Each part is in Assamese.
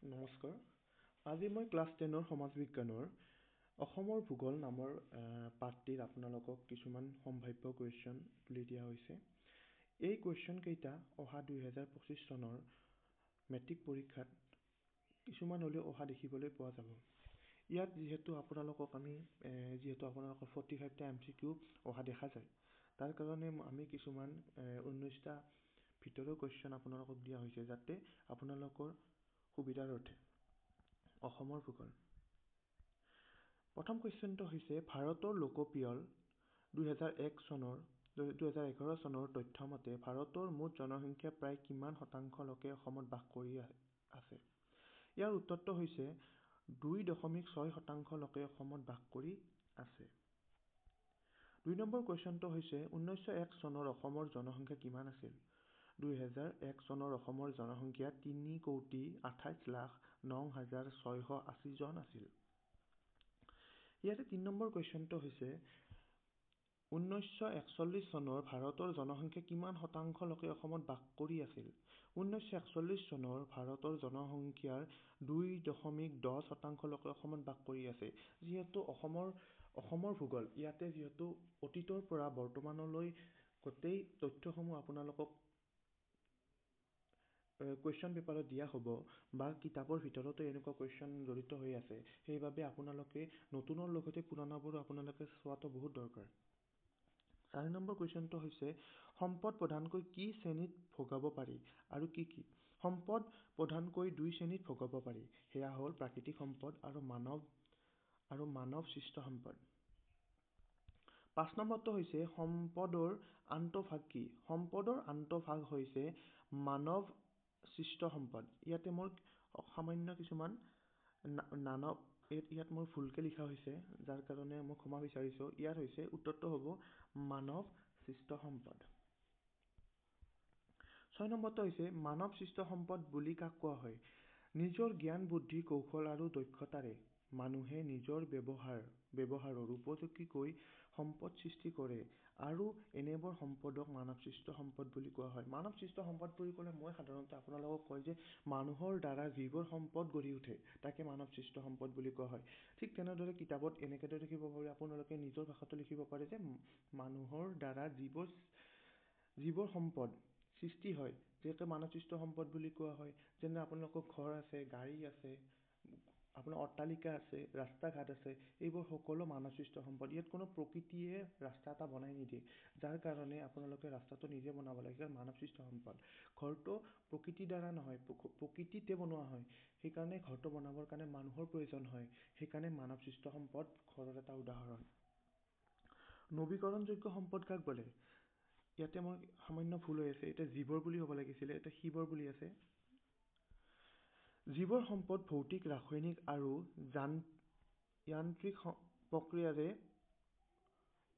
নমস্কাৰ। আজি মই ক্লাছ 10ৰ সমাজ বিজ্ঞানৰ অসমৰ ভূগোল নামৰ পাঠটিত আপোনালোকক কিছুমান সম্ভাৱ্য কুৱেশ্যন তুলি দিয়া হৈছে। এই কুৱেশ্যন কেইটা অহা 2025 চনৰ মেট্ৰিক পৰীক্ষাত কিছুমান হ'লেও অহা দেখিবলৈ পোৱা যাব। ইয়াত যিহেতু আপোনালোকক আমি 45টা MCQ অহা দেখা যায়, তাৰ কাৰণে আমি কিছুমান 19টা ভিতৰৰ কুৱেশ্যন আপোনালোকক দিয়া হৈছে যাতে আপোনালোকৰ সুবিধাৰ অৰ্থে। অসমৰ ভূগোল। প্ৰথম কুৱেশ্যনটো হৈছে ভাৰতৰ লোকপিয়ল 2011 চনৰ তথ্য মতে ভাৰতৰ মুঠ জনসংখ্যা প্ৰায় কিমান শতাংশ লোকে অসমত বাস কৰি আছে? ইয়াৰ উত্তৰটো হৈছে 2.6% লোকে অসমত বাস কৰি আছে। 2 নম্বৰ কুৱেশ্যনটো হৈছে 1901 চনৰ অসমৰ জনসংখ্যা কিমান আছিল? 2001 চনৰ অসমৰ জনসংখ্যা 3,28,09,680 জন আছিল। ইয়াতে 3 নম্বৰ কুৱেশ্যনটো হৈছে 1941 চনৰ ভাৰতৰ জনসংখ্যা কিমান শতাংশ লোকে অসমত বাস কৰি আছিল? 1941 চনৰ ভাৰতৰ জনসংখ্যাৰ 2.10% লোকে অসমত বাস কৰি আছে। যিহেতু অসমৰ ভূগোল, ইয়াতে যিহেতু অতীতৰ পৰা বৰ্তমানলৈ গোটেই তথ্যসমূহ আপোনালোকক কুৱেশ্যন পেপাৰত দিয়া হ'ব বা কিতাপৰ ভিতৰতো এনেকুৱা কুৱেশ্যন জড়িত হৈ আছে। সেইবাবে আপোনালোকে নতুনৰ লগতে পুৰণাবোৰো আপোনালোকে চোৱাটো বহুত দৰকাৰ। 4 নম্বৰ কুৱেশ্যনটো হৈছে সম্পদ প্ৰধানকৈ কি শ্ৰেণীত ভগাব পাৰি আৰু কি কি? সম্পদ প্ৰধানকৈ 2 শ্ৰেণীত ভগাব পাৰি। সেয়া হ'ল প্ৰাকৃতিক সম্পদ আৰু মানৱ সৃষ্ট সম্পদ। 5 নম্বৰটো হৈছে সম্পদৰ আন্তঃভাগ কি? সম্পদৰ আন্তঃভাগ হৈছে মানৱ সৃষ্ট সম্পদ। ইয়াতে মোৰ সামান্য কিছুমান ইয়াত মোৰ ভুলকে লিখা হৈছে, যাৰ কাৰণে মই ক্ষমা বিচাৰিছোঁ। ইয়াত হৈছে উত্তৰটো হ'ব মানৱ সৃষ্ট সম্পদ। 6 নম্বৰটো হৈছে মানৱ সৃষ্ট সম্পদ বুলি কাক কোৱা হয়? নিজৰ জ্ঞান বুদ্ধি কৌশল আৰু দক্ষতাৰে মানুহে নিজৰ ব্যৱহাৰৰ উপযোগীকৈ সম্পদ সৃষ্টি কৰে আৰু এনেবোৰ সম্পদক মানৱ সৃষ্ট সম্পদ বুলি কোৱা হয়। মানৱ সৃষ্ট সম্পদ বুলি ক'লে মই সাধাৰণতে আপোনালোকক কয় যে মানুহৰ দ্বাৰা যিবোৰ সম্পদ গঢ়ি উঠে তাকে মানৱ সৃষ্ট সম্পদ বুলি কোৱা হয়। ঠিক তেনেদৰে কিতাপত এনেকেদৰে লিখিব পাৰি, আপোনালোকে নিজৰ ভাষাতো লিখিব পাৰে যে মানুহৰ দ্বাৰা যিবোৰ সম্পদ সৃষ্টি হয় যিহেতু মানৱ সৃষ্ট সম্পদ বুলি কোৱা হয়। যেনে আপোনালোকৰ ঘৰ আছে, গাড়ী আছে, আপোনাৰ অট্টালিকা আছে, ৰাস্তা ঘাট আছে, এইবোৰ সকলো মানৱ সৃষ্ট সম্পদ। ইয়াত কোনো প্ৰকৃতিয়ে ৰাস্তা এটা বনাই নিদিয়ে, যাৰ কাৰণে আপোনালোকে ৰাস্তাটো নিজে বনাব লাগে। মানৱ সৃষ্ট সম্পদ। ঘৰটো প্ৰকৃতিৰ দ্বাৰা নহয়, প্ৰকৃতিতে বনোৱা হয়। সেইকাৰণে ঘৰটো বনাবৰ কাৰণে মানুহৰ প্ৰয়োজন হয়। সেইকাৰণে মানৱ সৃষ্ট সম্পদ ঘৰৰ এটা উদাহৰণ। নৱীকৰণযোগ্য সম্পদ কাক বোলে? ইয়াতে মোৰ সামান্য ভুল হৈ আছে। এতিয়া জীৱৰ বুলি হ'ব লাগিছিলে, এতিয়া শিৱৰ বুলি আছে। যিবোৰ সম্পদ ভৌতিক, ৰাসায়নিক আৰু যান্ত্ৰিক প্ৰক্ৰিয়াৰে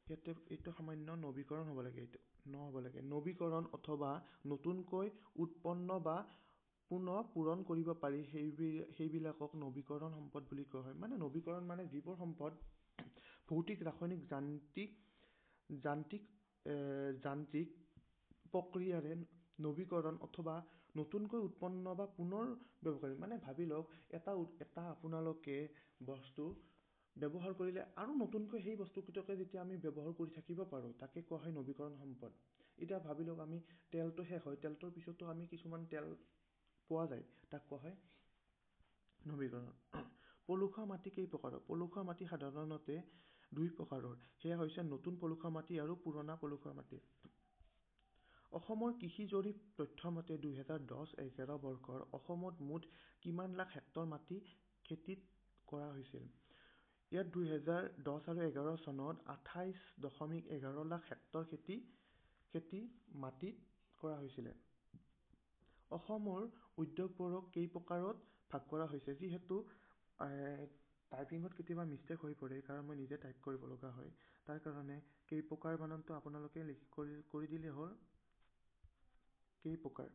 ইয়াতে এইটো সামান্য নৱীকৰণ হ'ব লাগে, এইটো নহ'ব লাগে। নৱীকৰণ অথবা নতুনকৈ উৎপন্ন বা পুনঃ পূৰণ কৰিব পাৰি সেইবিলাকক নৱীকৰণ সম্পদ বুলি কোৱা হয়। মানে নৱীকৰণ মানে যিবোৰ সম্পদ ভৌতিক, ৰাসায়নিক, যান্ত্ৰিক প্ৰক্ৰিয়াৰে নৱীকৰণ অথবা নতুনকৈ উৎপন্ন বা পুনৰ ব্যৱহাৰ মানে ভাবি লওক এটা আপোনালোকে বস্তু ব্যৱহাৰ কৰিলে আৰু নতুনকৈ সেই বস্তুকেইটাকে যেতিয়া আমি ব্যৱহাৰ কৰি থাকিব পাৰোঁ তাকে কোৱা হয় নৱীকৰণ সম্পদ। এতিয়া ভাবি লওক আমি তেলটো শেষ হয়, তেলটোৰ পিছতো আমি কিছুমান তেল পোৱা যায়, তাক কোৱা হয় নৱীকৰণ। পলসুৱা মাটি কেই প্ৰকাৰৰ? পলসুৱা মাটি সাধাৰণতে 2 প্ৰকাৰৰ। সেয়া হৈছে নতুন পলসুৱা মাটি আৰু পুৰণা পলসুৱা মাটি। অসমৰ কৃষি জৰীপ তথ্য মতে 2010-11 বৰ্ষৰ অসমত মুঠ কিমান লাখ হেক্টৰ মাটি খেতিত কৰা হৈছিল? ইয়াত 2010 আৰু 11 চনত 28.11 লাখ হেক্টৰ খেতি মাটিত কৰা হৈছিলে। অসমৰ উদ্যোগবোৰক কেই প্ৰকাৰত ভাগ কৰা হৈছে? যিহেতু টাইপিঙত কেতিয়াবা মিষ্টেক হৈ পৰে, কাৰণ মই নিজে টাইপ কৰিব লগা হয়, তাৰ কাৰণে কেই প্ৰকাৰ বানানটো আপোনালোকে কৰি দিলে হ'ল কেই প্ৰকাৰ।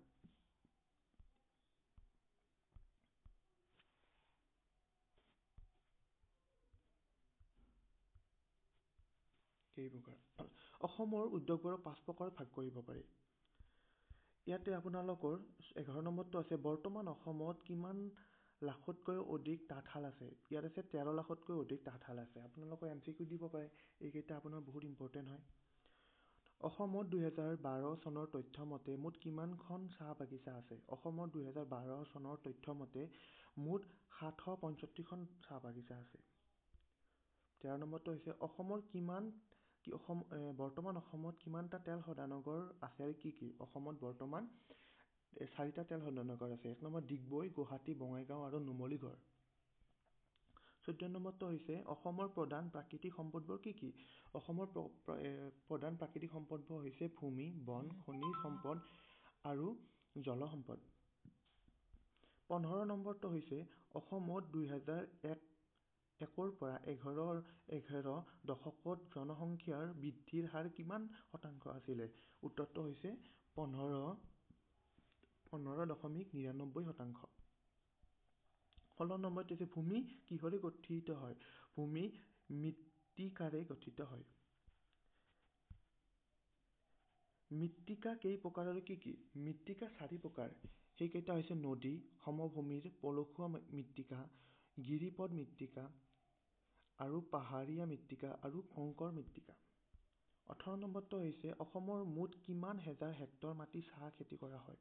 অসমৰ উদ্যোগবোৰক 5 প্ৰকাৰত ভাগ কৰিব পাৰি। ইয়াতে আপোনালোকৰ 11 নম্বৰটো আছে বৰ্তমান অসমত কিমান লাখতকৈ অধিক তাঁতশাল আছে। ইয়াত আছে 13 লাখতকৈ অধিক তাঁতশাল আছে। আপোনালোকৰ MCQ দিব পাৰে, এইকেইটা আপোনাৰ বহুত ইম্পৰ্টেণ্ট হয়। অসমত 2012 চনৰ তথ্য মতে মুঠ কিমানখন চাহ বাগিচা আছে? অসমত 2012 চনৰ তথ্য মতে মুঠ 765খন চাহ বাগিচা আছে। 13 নম্বৰটো হৈছে বৰ্তমান অসমত কিমানটা তেল শোধনাগাৰ আছে আৰু কি কি? অসমত বৰ্তমান 4টা তেল শোধনাগাৰ আছে। 1 নম্বৰ ডিগবৈ, গুৱাহাটী, বঙাইগাঁও আৰু নুমলীগড়। 14 নম্বৰটো হৈছে অসমৰ প্ৰধান প্ৰাকৃতিক সম্পদবোৰ কি কি? অসমৰ প্ৰধান প্ৰাকৃতিক সম্পদবোৰ হৈছে ভূমি, বন, খনিজ সম্পদ আৰু জল সম্পদ। 15 নম্বৰটো হৈছে অসমত 2001ৰ পৰা 11 দশকত জনসংখ্যাৰ বৃদ্ধিৰ হাৰ কিমান শতাংশ আছিলে? উত্তৰটো হৈছে 15.99%। 16 নম্বৰটো হৈছে ভূমি কিহৰে গঠিত হয়? ভূমি মৃত্তিকাৰে গঠিত হয়। মৃত্তিকা কেই প্ৰকাৰ আৰু কি কি? মৃত্তিকা 4 প্ৰকাৰ। সেইকেইটা হৈছে নদী, সমভূমিৰ পলসুৱা মৃত্তিকা, গিৰিপথ মৃত্তিকা আৰু পাহাৰীয়া মৃত্তিকা আৰু কংকৰ মৃত্তিকা। 18 নম্বৰটো হৈছে অসমৰ মুঠ কিমান হাজাৰ হেক্টৰ মাটি চাহ খেতি কৰা হয়?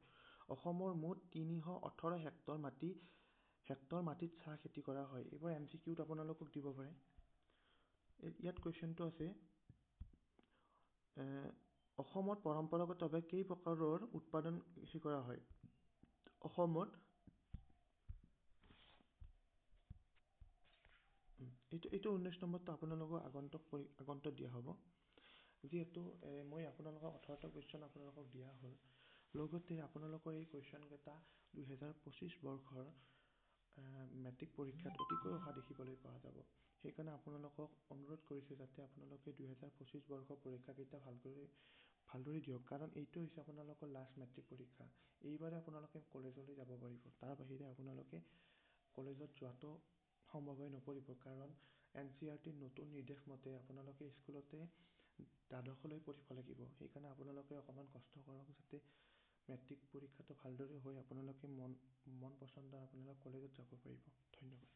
অসমৰ মুঠ 318 হেক্টৰ মাটিত চাহ খেতি কৰা হয়। এইবোৰ MCQত আপোনালোকক দিব পাৰে। ইয়াত কুৱেশ্যনটো আছে অসমত পৰম্পৰাগতভাৱে কেই প্ৰকাৰৰ উৎপাদন কৰা হয়? অসমত এইটো 19 নম্বৰটো আপোনালোকক আগন্তক দিয়া হ'ব। যিহেতু মই আপোনালোকক 18টা কুৱেশ্যন আপোনালোকক দিয়া হ'ল, লগতে আপোনালোকৰ এই কুৱেশ্যন কেইটা 2025 বৰ্ষৰ মেট্ৰিক পৰীক্ষাত অতিকৈ অহা দেখিবলৈ পোৱা যাব। সেইকাৰণে আপোনালোকক অনুৰোধ কৰিছোঁ যাতে আপোনালোকে 2025 বৰ্ষৰ পৰীক্ষাকেইটা ভালদৰে দিয়ক, কাৰণ এইটো হৈছে আপোনালোকৰ লাষ্ট মেট্ৰিক পৰীক্ষা। এইবাৰে আপোনালোকে কলেজলৈ যাব পাৰিব, তাৰ বাহিৰে আপোনালোকে কলেজত যোৱাটো সম্ভৱ হৈ নপৰিব, কাৰণ NCERTৰ নতুন নিৰ্দেশ মতে আপোনালোকে স্কুলতে দ্বাদশলৈ পঢ়িব লাগিব। সেইকাৰণে আপোনালোকে অকণমান কষ্ট কৰক যাতে মেট্ৰিক পৰীক্ষাটো ভালদৰে হৈ আপোনালোকে মন পচন্দৰ আপোনালোকে কলেজত যাব পাৰিব। ধন্যবাদ।